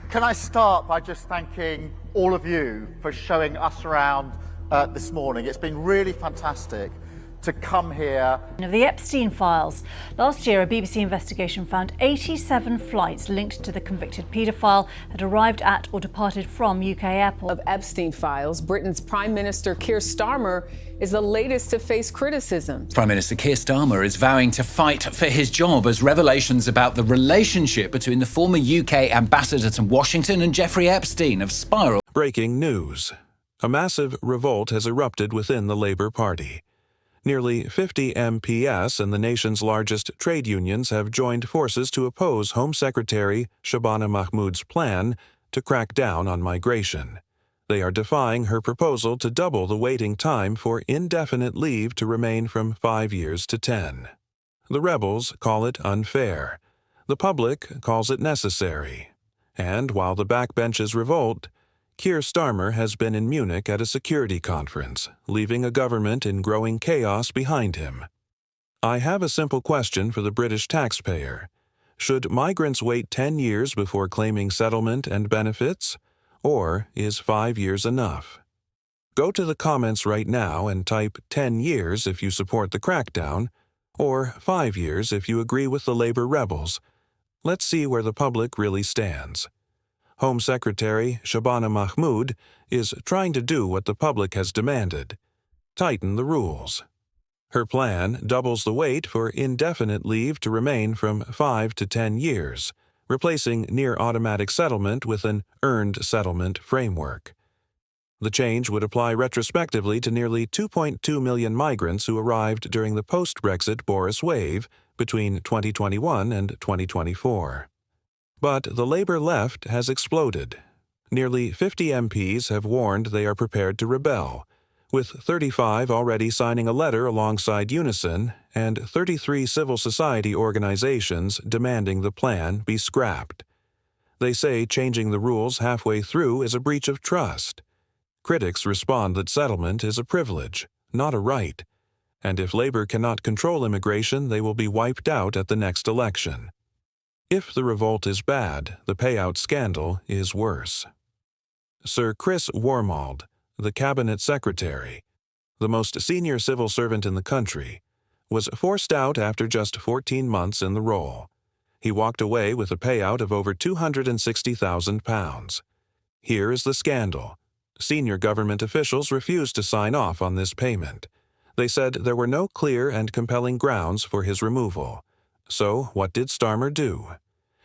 Can I start by just thanking all of you for showing us around this morning? It's been really fantastic to come here. Of the Epstein files. Last year, a BBC investigation found 87 flights linked to the convicted paedophile had arrived at or departed from UK airports. Of Epstein files, Britain's Prime Minister Keir Starmer is the latest to face criticism. Prime Minister Keir Starmer is vowing to fight for his job as revelations about the relationship between the former UK ambassador to Washington and Jeffrey Epstein have spiraled. Breaking news. A massive revolt has erupted within the Labour Party. Nearly 50 MPs and the nation's largest trade unions have joined forces to oppose Home Secretary Shabana Mahmood's plan to crack down on migration. They are defying her proposal to double the waiting time for indefinite leave to remain from 5 years to 10. The rebels call it unfair. The public calls it necessary. And while the backbenches revolt, Keir Starmer has been in Munich at a security conference, leaving a government in growing chaos behind him. I have a simple question for the British taxpayer. Should migrants wait 10 years before claiming settlement and benefits? Or is 5 years enough? Go to the comments right now and type 10 years if you support the crackdown, or 5 years if you agree with the Labour rebels. Let's see where the public really stands. Home Secretary Shabana Mahmood is trying to do what the public has demanded: tighten the rules. Her plan doubles the wait for indefinite leave to remain from 5 to 10 years, replacing near-automatic settlement with an earned settlement framework. The change would apply retrospectively to nearly 2.2 million migrants who arrived during the post-Brexit Boris wave between 2021 and 2024. But the Labour left has exploded. Nearly 50 MPs have warned they are prepared to rebel, with 35 already signing a letter alongside Unison and 33 civil society organizations demanding the plan be scrapped. They say changing the rules halfway through is a breach of trust. Critics respond that settlement is a privilege, not a right, and if Labour cannot control immigration, they will be wiped out at the next election. If the revolt is bad, the payout scandal is worse. Sir Chris Wormald, the Cabinet Secretary, the most senior civil servant in the country, was forced out after just 14 months in the role. He walked away with a payout of over £260,000. Here is the scandal. Senior government officials refused to sign off on this payment. They said there were no clear and compelling grounds for his removal. So what did Starmer do?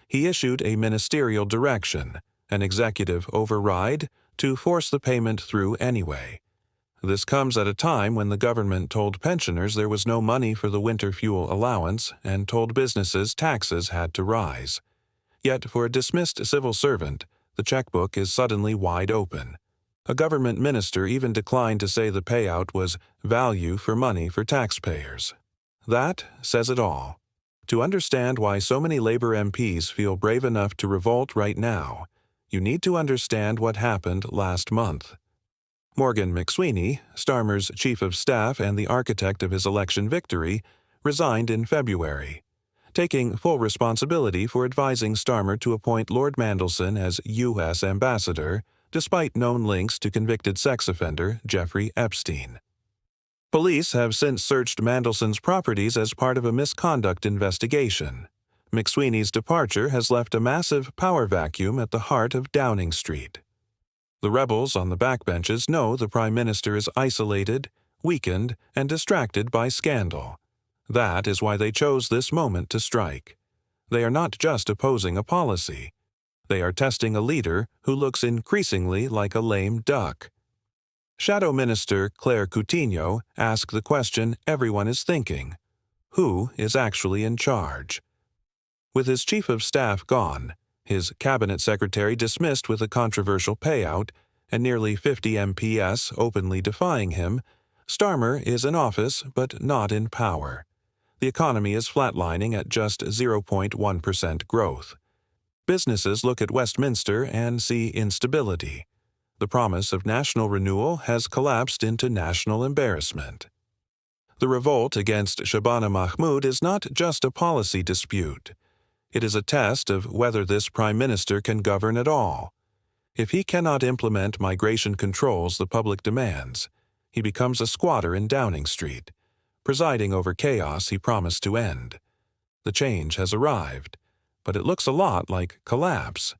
He issued a ministerial direction, an executive override, to force the payment through anyway. This comes at a time when the government told pensioners there was no money for the winter fuel allowance and told businesses taxes had to rise. Yet for a dismissed civil servant, the checkbook is suddenly wide open. A government minister even declined to say the payout was value for money for taxpayers. That says it all. To understand why so many Labour MPs feel brave enough to revolt right now, you need to understand what happened last month. Morgan McSweeney, Starmer's chief of staff and the architect of his election victory, resigned in February, taking full responsibility for advising Starmer to appoint Lord Mandelson as U.S. ambassador, despite known links to convicted sex offender Jeffrey Epstein. Police have since searched Mandelson's properties as part of a misconduct investigation. McSweeney's departure has left a massive power vacuum at the heart of Downing Street. The rebels on the backbenches know the Prime Minister is isolated, weakened, and distracted by scandal. That is why they chose this moment to strike. They are not just opposing a policy. They are testing a leader who looks increasingly like a lame duck. Shadow Minister Claire Coutinho asked the question everyone is thinking: who is actually in charge? With his chief of staff gone, his cabinet secretary dismissed with a controversial payout, and nearly 50 MPs openly defying him, Starmer is in office but not in power. The economy is flatlining at just 0.1% growth. Businesses look at Westminster and see instability. The promise of national renewal has collapsed into national embarrassment. The revolt against Shabana Mahmood is not just a policy dispute. It is a test of whether this Prime Minister can govern at all. If he cannot implement migration controls the public demands, he becomes a squatter in Downing Street, presiding over chaos he promised to end. The change has arrived, but it looks a lot like collapse.